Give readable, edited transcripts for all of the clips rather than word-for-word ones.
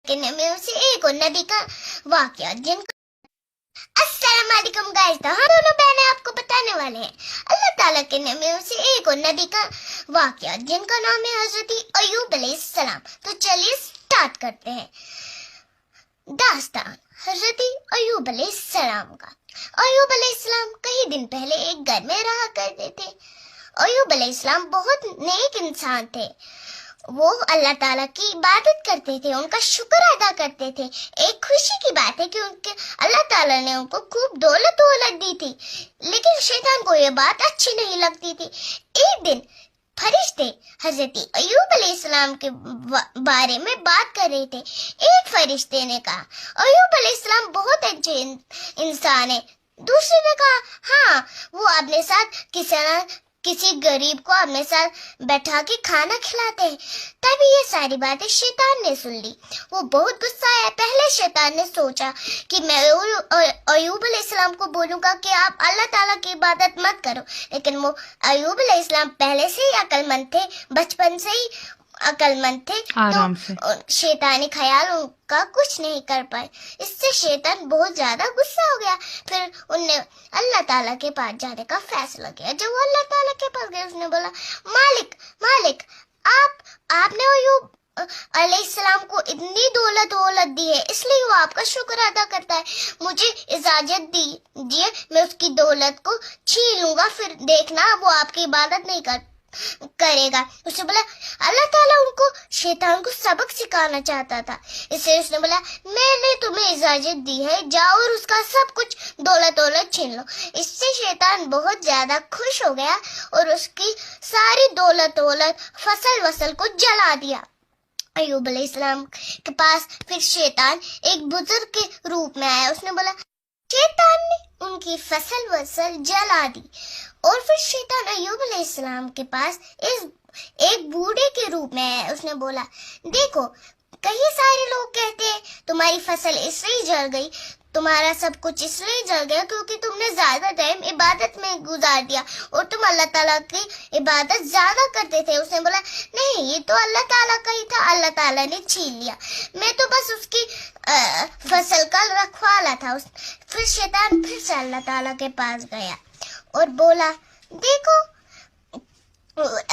के नबियों से एक और नबी का वाकया जिनका अस्सलाम वालेकुम गाइस, तो हम दोनों बहनें आपको बताने वाले हैं अल्लाह ताला के नबियों से एक और नबी का वाकया जिनका नाम है हजरत अय्यूब अलैहिस्सलाम। तो चलिए स्टार्ट करते हैं दास्तान हजरत अय्यूब अलैहिस्सलाम का। अय्यूब अलैहिस्सलाम कई दिन पहले एक घर में रहा करते थे। अय्यूब अलैहिस्सलाम बहुत नेक इंसान थे। वो अल्लाह ताला की इबादत करते थे, उनका शुक्र अदा करते थे। एक खुशी की बात है कि उनके अल्लाह ताला ने उनको खूब दौलत दी थी, लेकिन शैतान को ये बात अच्छी नहीं लगती थी। एक दिन फरिश्ते हजरत अय्यूब अलैहिस्सलाम के बारे में बात कर रहे थे। एक फरिश्ते ने कहा, अय्यूब अलैहिस्सलाम बहुत अच्छे इंसान है। दूसरे ने कहा, हाँ, वो अपने साथ किसी गरीब को अपने साथ बैठा के खाना खिलाते हैं। तभी ये सारी बातें शैतान ने सुन ली। वो बहुत गुस्सा आया। पहले शैतान ने सोचा कि मैं अय्यूब अलैहिस्सलाम को बोलूंगा कि आप अल्लाह ताला की इबादत मत करो, लेकिन वो अय्यूब अलैहिस्सलाम पहले से ही अक्लमंद थे, बचपन से ही अक्लमंद थे, आराम से शैतानी ख्याल उनका कुछ नहीं कर पाए। इससे शैतान बहुत ज्यादा गुस्सा हो गया। फिर उनने अल्लाह ताला के पास जाने का फैसला किया। जब वो अल्लाह ताला के पास गए, उसने बोला, मालिक आपने अय्यूब अलैहिस्सलाम को इतनी दौलत दी है, इसलिए वो आपका शुक्र अदा करता है। मुझे इजाजत दीजिए, मैं उसकी दौलत को छीन लूंगा, फिर देखना वो आपकी इबादत नहीं करेगा। उसने बोला, अल्लाह ताला उनको शैतान को सबक सिखाना चाहता था, इसलिए उसने बोला, मैंने तुम्हें इजाजत दी है, जाओ और उसका सब कुछ दौलत छीन लो। इससे शैतान बहुत ज्यादा खुश हो गया और उसकी सारी दौलत फसल को जला दिया। अय्यूब अलैहिस्सलाम के पास फिर शैतान एक बुजुर्ग के रूप में आया। उसने बोला, शैतान ने उनकी फसल जला दी। और फिर शैतान अय्यूब अलैहिस्सलाम के पास एक बूढ़े के रूप में आया। उसने बोला, देखो, कई सारे लोग कहते हैं तुम्हारी फसल इसलिए जल गई, तुम्हारा सब कुछ इसलिए जल गया क्योंकि तुमने ज्यादा टाइम इबादत में गुजार दिया और तुम अल्लाह ताला की इबादत ज्यादा करते थे। उसने बोला, नहीं, ये तो अल्लाह ताला का ही था, अल्लाह ताला ने छीन लिया, मैं तो बस उसकी फसल का रखवाला था। फिर शैतान फिर से अल्लाह ताला के पास गया और बोला, देखो,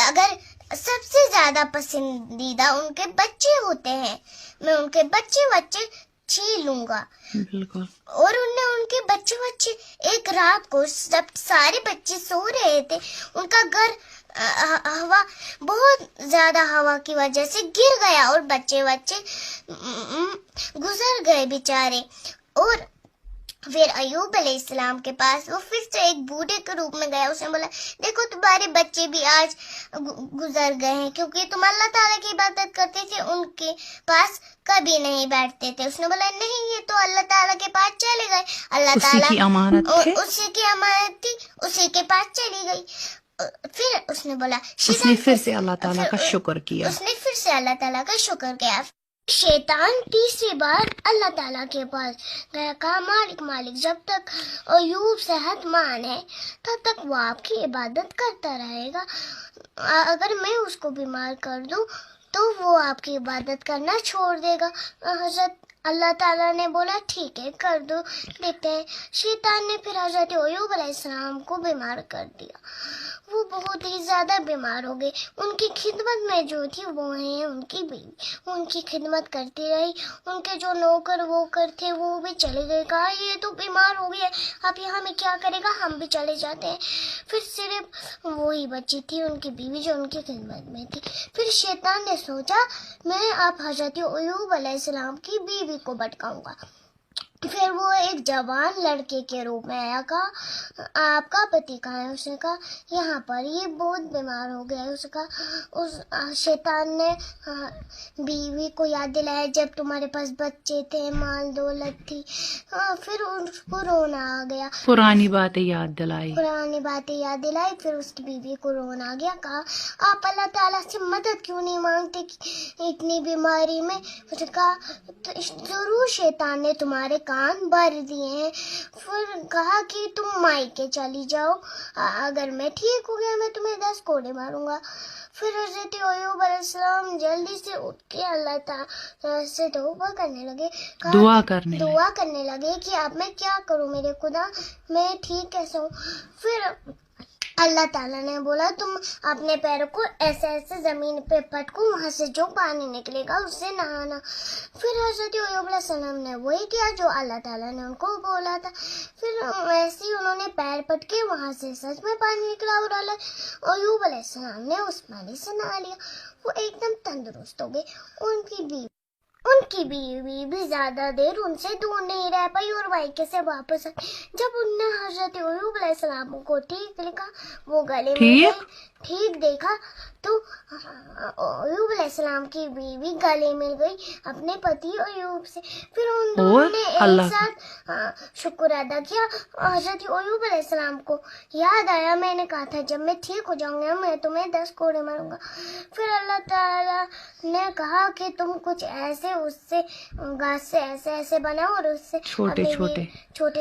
अगर सबसे ज्यादा पसंदीदा उनके बच्चे होते हैं, मैं उनके बच्चे छीन लूंगा। बिल्कुल। और उनके बच्चे एक रात को जब सारे बच्चे सो रहे थे, उनका घर हवा बहुत ज्यादा हवा की वजह से गिर गया और बच्चे गुजर गए बेचारे। और फिर अय्यूब अलैहिस्सलाम के पास वो फिर से एक बूढ़े के रूप में गया। उसने बोला, देखो, तुम्हारे बच्चे भी आज गुजर गए हैं क्योंकि तुम अल्लाह ताला की इबादत करते थे, उनके पास कभी नहीं बैठते थे। उसने बोला, नहीं, ये तो अल्लाह ताला के पास चले गए, अल्लाह ताला उसी की अमानत थी, उसी के पास चली गई। फिर उसने बोला, उसने फिर से अल्लाह ताला का शुक्र किया। शैतान तीसरी बार अल्लाह ताला के पास गया, कहा, मालिक, जब तक अय्यूब सेहतमंद है तब तक वो आपकी इबादत करता रहेगा। अगर मैं उसको बीमार कर दूं तो वो आपकी इबादत करना छोड़ देगा। हजरत अल्लाह ताला ने बोला, ठीक है, कर दो, देखते हैं। शैतान ने फिर हजरत अय्यूब अलैहिस्सलाम को बीमार कर दिया। वो बहुत ही ज्यादा बीमार हो गए। उनकी खिदमत में जो थी वो है उनकी बीवी, उनकी खिदमत करती रही। उनके जो नौकर थे वो भी चले गए। कहा, ये तो बीमार हो गया, अब यहाँ में क्या करेगा, हम भी चले जाते हैं। फिर सिर्फ वही बची थी उनकी बीवी जो उनकी खिदमत में थी। फिर शैतान ने सोचा, मैं अब हजरत अय्यूब अलैहिस्सलाम की बीवी को भटकाऊंगा। फिर वो एक जवान लड़के के रूप में आया। कहा, आपका पति कहाँ है? उसने कहा, यहाँ पर, ये बहुत बीमार हो गया है। उस शैतान ने बीवी को याद दिलाया, जब तुम्हारे पास बच्चे थे, माल दौलत थी। फिर उसको रोना आ गया, पुरानी बातें याद दिलाई। फिर उसकी बीवी को रोना आ गया। कहा, आप अल्लाह ताला से मदद क्यों नहीं मांगते इतनी बीमारी में? उसने कहा, जरूर शैतान ने तुम्हारे کان بھر دیے ہیں. پھر کہا کہ تم مائکے چلی جاؤ, اگر میں ٹھیک ہو گیا میں تمہیں 10 کوڑے ماروں گا. پھر حضرت ایوب علیہ السلام جلدی سے اٹھ کے اللہ تعالیٰ سے توبہ کرنے لگے, دعا کرنے لگے. دعا کرنے لگے کہ اب میں کیا کروں میرے خدا, میں ٹھیک کیسے ہوں. پھر اللہ تعالیٰ نے بولا تم اپنے پیروں کو ایسے ایسے زمین پہ پٹکو, وہاں سے جو پانی نکلے گا اس سے نہانا. پھر حضرت ایوب علیہ السلام نے وہی کیا جو اللہ تعالیٰ نے ان کو بولا تھا. پھر ویسے ہی انہوں نے پیر پٹکے, وہاں سے سچ میں پانی نکلا اور ایوب علیہ السلام نے اس پانی سے نہا لیا. وہ ایک دم تندرست ہو گئے. ان کی بیوی بھی زیادہ دیر ان سے دور نہیں رہ پائی اور مائکے سے واپس آئی. جب ان نے حضرت ایوب علیہ السلام کو ٹھیک دیکھا, وہ گلے میں ٹھیک دیکھا تو ایوب علیہ السلام کی بیوی گلے مل گئی اپنے پتی ایوب سے. پھر ان دونوں نے ایک ساتھ شکر ادا کیا. حضرت ایوب علیہ السلام کو یاد آیا میں نے کہا تھا جب میں ٹھیک ہو جاؤں گا میں تمہیں 10 کوڑے ماروں گا. پھر اللہ تعالیٰ نے کہا کہ تم کچھ ایسے اس سے گھاس سے ایسے ایسے بناؤ اور اس سے چھوٹے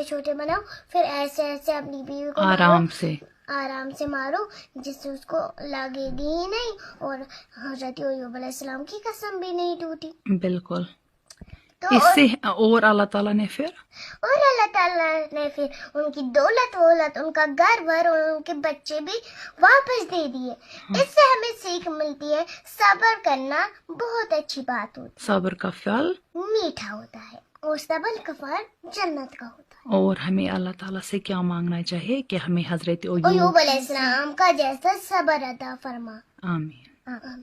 چھوٹے بناؤ, پھر ایسے ایسے اپنی بیوی کو آرام سے مارو جس سے اس کو لگے گی ہی نہیں, اور حضرت ایوب علیہ السلام کی قسم بھی نہیں ٹوٹی. بالکل. اس سے اور اللہ تعالیٰ نے پھر ان کی دولت وولت, ان کا گھر بھر اور ان کے بچے بھی واپس دے دیے. اس سے ہمیں سیکھ ملتی ہے صبر کرنا بہت اچھی بات ہوتی ہے, صبر کا پھل میٹھا ہوتا ہے اور صبر کا پھل جنت کا ہوتا ہے. اور ہمیں اللہ تعالیٰ سے کیا مانگنا چاہیے کہ ہمیں حضرت ایوب علیہ السلام کا جیسا صبر عطا فرما. آمین. آمین.